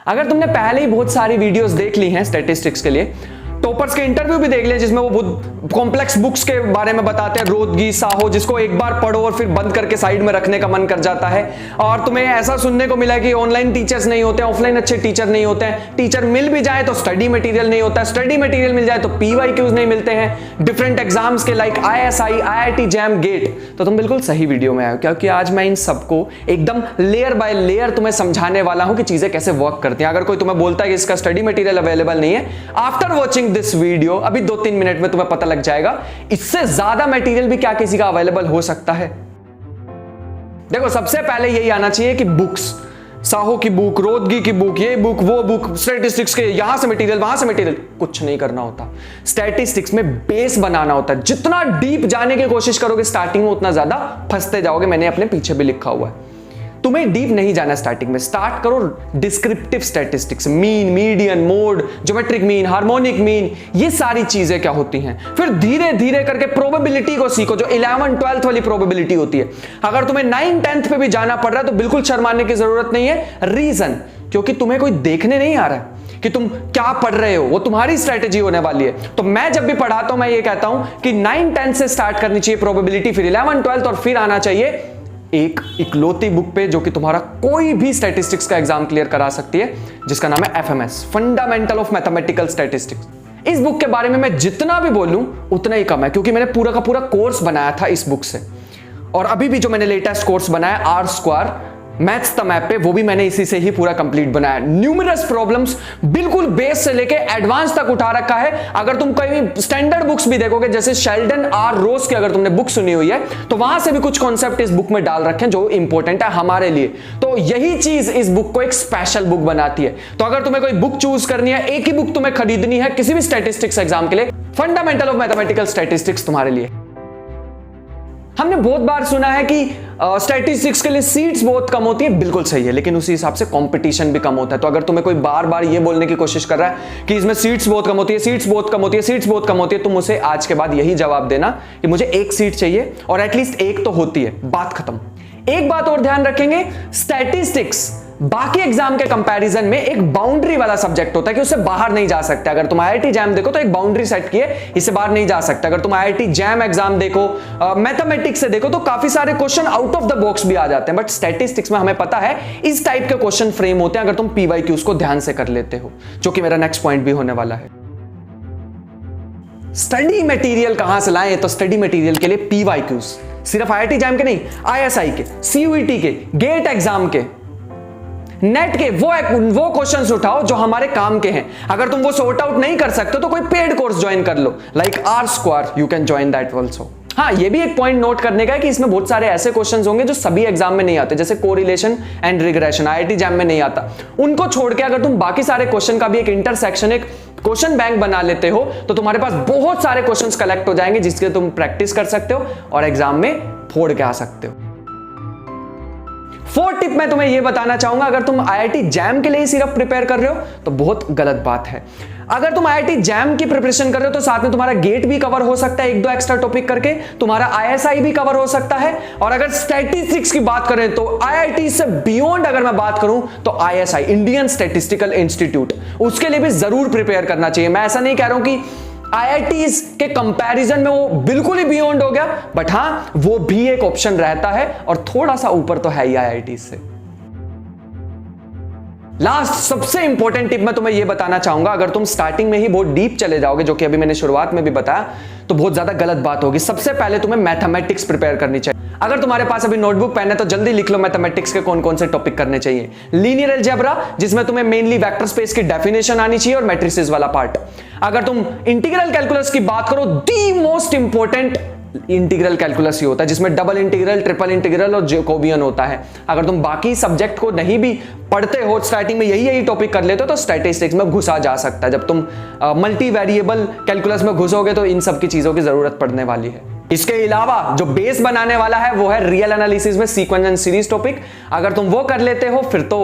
अगर तुमने पहले ही बहुत सारी वीडियोस देख ली हैं स्टैटिस्टिक्स के लिए, टॉपर्स के इंटरव्यू भी देख ले जिसमें वो बहुत कॉम्प्लेक्स बुक्स के बारे में बताते हैं, रोदगी, साहो, जिसको एक बार पढ़ो और फिर बंद करके साइड में रखने का मन कर जाता है। और तुम्हें ऐसा सुनने को मिला कि ऑनलाइन टीचर्स नहीं होते, ऑफलाइन अच्छे टीचर नहीं होते हैं, टीचर मिल भी जाए तो स्टडी मटेरियल नहीं होता है, स्टडी मटेरियल मिल जाए तो PYQs नहीं मिलते हैं डिफरेंट एग्जाम्स के like ISI, IIT, JAM, GATE. तो तुम बिल्कुल सही वीडियो में आए हो, क्योंकि आज मैं इन सबको एकदम लेयर बाय लेयर तुम्हें समझाने वाला हूं कि चीजें कैसे वर्क करती हैं। अगर कोई तुम्हें बोलता है कि इसका स्टडी मटेरियल अवेलेबल नहीं है, आफ्टर वॉचिंग दिस वीडियो अभी 2-3 मिनट में तुम्हें पता लग जाएगा इससे ज्यादा मटेरियल भी क्या किसी का अवेलेबल हो सकता है। देखो, सबसे पहले यही आना चाहिए कि बुक्स, साहो की बुक, रोदगी की बुक, ये बुक, वो बुक, स्टैटिस्टिक्स के यहां से मटेरियल, वहां से मटेरियल, कुछ नहीं करना होता। स्टैटिस्टिक्स में बेस बनाना होता है। जितना डीप जाने की कोशिश करोगे स्टार्टिंग में, उतना ज्यादा फंसते जाओगे। मैंने अपने पीछे भी लिखा हुआ है। तुम्हें डीप नहीं जाना स्टार्टिंग में। स्टार्ट करो descriptive statistics, mean, median, mode, geometric mean, harmonic mean, ये सारी चीजें क्या होती हैं। फिर धीरे धीरे करके प्रोबेबिलिटी को सीखो, जो 11th-12th वाली प्रोबेबिलिटी होती है। अगर तुम्हें 9th-10th पे भी जाना पड़ रहा है तो बिल्कुल शर्माने की जरूरत नहीं है। रीजन, क्योंकि तुम्हें कोई देखने नहीं आ रहा है कि तुम क्या पढ़ रहे हो, वो तुम्हारी स्ट्रेटेजी होने वाली है। तो मैं जब भी पढ़ाता हूं मैं ये कहता हूं कि 9th-10th से स्टार्ट करनी चाहिए प्रोबेबिलिटी, फिर 11th-12th, और फिर आना चाहिए एक इकलौती बुक पे जो कि तुम्हारा कोई भी स्टैटिस्टिक्स का एग्जाम क्लियर करा सकती है, जिसका नाम है FMS, fundamental of mathematical statistics. इस बुक के बारे में मैं जितना भी बोलूं उतना ही कम है, क्योंकि मैंने पूरा का पूरा कोर्स बनाया था इस बुक से। और अभी भी जो मैंने लेटेस्ट कोर्स बनाया R² मैथ्स द मैप पे, वो भी मैंने इसी से ही पूरा कंप्लीट बनाया। न्यूमरस प्रॉब्लम्स बिल्कुल बेस से लेके एडवांस तक उठा रखा है। अगर तुम कहीं स्टैंडर्ड बुक्स भी देखोगे, जैसे शेल्डन R. रोज की अगर तुमने बुक सुनी हुई है, तो वहां से भी कुछ कॉन्सेप्ट इस बुक में डाल रखे हैं जो इंपॉर्टेंट है हमारे लिए। तो यही चीज इस बुक को एक स्पेशल बुक बनाती है। तो अगर तुम्हें कोई बुक चूज करनी है, एक ही बुक तुम्हें खरीदनी है किसी भी स्टैटिस्टिक्स एग्जाम के लिए, फंडामेंटल ऑफ मैथमेटिकल स्टैटिस्टिक्स तुम्हारे लिए। हमने बहुत बार सुना है कि स्टैटिस्टिक्स के लिए सीट्स बहुत कम होती है, बिल्कुल सही है, लेकिन उसी हिसाब से कंपटीशन भी कम होता है। तो अगर तुम्हें कोई बार बार ये बोलने की कोशिश कर रहा है कि इसमें सीट्स बहुत कम होती है, सीट्स बहुत कम होती है, सीट्स बहुत कम होती है, तुम उसे आज के बाद यही जवाब देना कि मुझे एक सीट चाहिए, और एटलीस्ट एक तो होती है, बात खत्म। एक बात और ध्यान रखेंगे, स्टैटिस्टिक्स बाकी एग्जाम के कंपैरिजन में एक बाउंड्री वाला सब्जेक्ट होता है कि उससे बाहर नहीं जा सकते। अगर तुम IIT JAM देखो तो एक बाउंड्री सेट की है, इससे बाहर नहीं जा सकते। अगर तुम IIT JAM एग्जाम देखो, मैथमेटिक्स से देखो, तो काफी सारे question out of the box भी आ जाते हैं। बट स्टैटिस्टिक्स में हमें पता है इस टाइप के क्वेश्चन फ्रेम होते हैं अगर तुम PYQs को ध्यान से कर लेते हो, जो कि मेरा नेक्स्ट पॉइंट भी होने वाला है। स्टडी मटेरियल कहां से लाएं? तो स्टडी मटेरियल के लिए PYQs सिर्फ IIT JAM के नहीं, ISI के, CUET के, गेट एग्जाम के, नेट के, वो क्वेश्चंस उठाओ जो हमारे काम के हैं। अगर तुम वो सॉर्ट आउट नहीं कर सकते तो कोई पेड कोर्स ज्वाइन कर लो, like R², you can join that also. हाँ, ये भी एक पॉइंट नोट करने का है कि इसमें बहुत सारे ऐसे क्वेश्चंस होंगे जो सभी एग्जाम में नहीं आते, जैसे correlation and regression IIT JAM में नहीं आता। उनको छोड़ के अगर तुम बाकी सारे क्वेश्चन का भी एक इंटरसेक्शन, एक क्वेश्चन बैंक बना लेते हो, तो तुम्हारे पास बहुत सारे क्वेश्चंस कलेक्ट हो जाएंगे जिसके तुम प्रैक्टिस कर सकते हो और एग्जाम में फोड़ के आ सकते हो। 4th टिप मैं तुम्हें यह बताना चाहूंगा, अगर तुम IIT JAM के लिए ही सिर्फ प्रिपेयर कर रहे हो तो बहुत गलत बात है। अगर तुम IIT JAM की प्रिपरेशन कर रहे हो तो साथ में तुम्हारा गेट भी कवर हो सकता है, 1-2 एक्स्ट्रा टॉपिक करके, तुम्हारा ISI भी कवर हो सकता है। और अगर स्टैटिस्टिक्स की बात करें तो IIT से बियॉन्ड अगर मैं बात करूं तो ISI, इंडियन स्टैटिस्टिकल इंस्टीट्यूट, उसके लिए भी जरूर प्रिपेयर करना चाहिए। मैं ऐसा नहीं कह रहा हूं कि IITs के कंपैरिजन में वो बिल्कुल ही बियॉन्ड हो गया, बट हाँ, वो भी एक ऑप्शन रहता है और थोड़ा सा ऊपर तो है ही IITs से। लास्ट सबसे इंपॉर्टेंट टिप मैं तुम्हें यह बताना चाहूंगा, अगर तुम स्टार्टिंग में ही बहुत डीप चले जाओगे, जो कि अभी मैंने शुरुआत में भी बताया, तो बहुत ज्यादा गलत बात होगी। सबसे पहले तुम्हें मैथमेटिक्स प्रिपेयर करनी चाहिए। अगर तुम्हारे पास अभी नोटबुक पेन है तो जल्दी लिख लो मैथमेटिक्स के कौन कौन से टॉपिक करने चाहिए। लीनियर अलजेब्रा, जिसमें तुम्हें मेनली वेक्टर स्पेस की डेफिनेशन आनी चाहिए और मैट्रिसेस वाला पार्ट। अगर तुम इंटीग्रल कैलकुलस की बात करो, the most important integral calculus ही होता है, जिसमें डबल इंटीग्रल, ट्रिपल इंटीग्रल और जैकोबियन होता है। अगर तुम बाकी सब्जेक्ट को नहीं भी पढ़ते हो, स्टार्टिंग में यही टॉपिक कर लेते हो, तो स्टैटिस्टिक्स में घुसा जा सकता है। जब तुम मल्टी वेरिएबल कैलकुलस में घुसोगे तो इन सब की चीजों की जरूरत पड़ने वाली है। इसके अलावा जो बेस बनाने वाला है वो है रियल एनालिसिस में सीक्वेंस एंड सीरीज टॉपिक। अगर तुम वो कर लेते हो फिर तो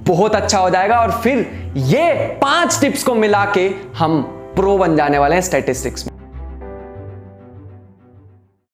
बहुत अच्छा हो जाएगा, और फिर ये 5 टिप्स को मिला के हम प्रो बन जाने वाले हैं स्टैटिस्टिक्स में।